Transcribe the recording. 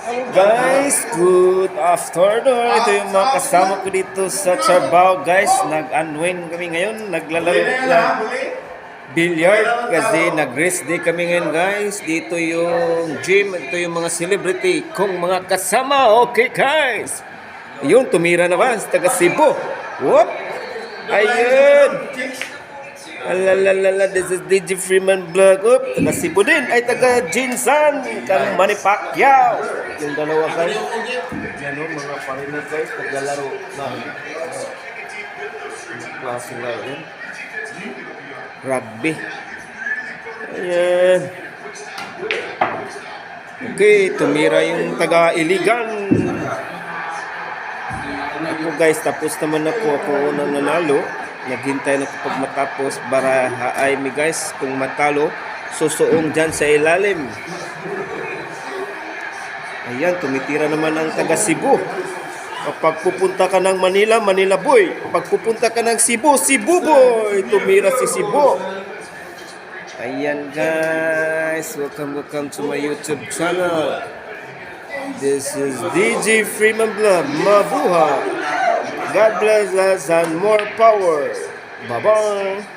Guys, good afternoon. Ito yung mga kasama ko dito sa trabaho, guys. Nag-unwind kami ngayon. Naglalaro ng billiard kasi nag-rest day kami ngayon, guys. Dito yung gym. Ito yung mga celebrity kong mga kasama. Okay, guys. Yun, tumira naman sa taga Cebu. Whoop! Ayun! Alalalala, this is DJ Freeman Vlog. Up, taga Cebu din. Ay, taga Jinsan. Kang Manny Pacquiao. Yung dalawa, guys. Yan o, mga foreigner, guys. Naglalaro na. Klase nga yun. Rugby. Ayan. Okay, tumira yung taga Iligan. Ako, guys, tapos naman ako unang nanalo. Naghintay na kapag matapos para haay mi, guys, kung matalo susuong dyan sa ilalim. Ayan, tumitira naman ang taga Cebu. Kapag pupunta ka ng Manila, Manila boy. Kapag pupunta ka ng Cebu, Cebu boy. Tumira si Cebu. Ayan, guys, welcome to my YouTube channel. This is DJ Freeman Vlog. Mabuhay. God bless us and more power. Bye-bye.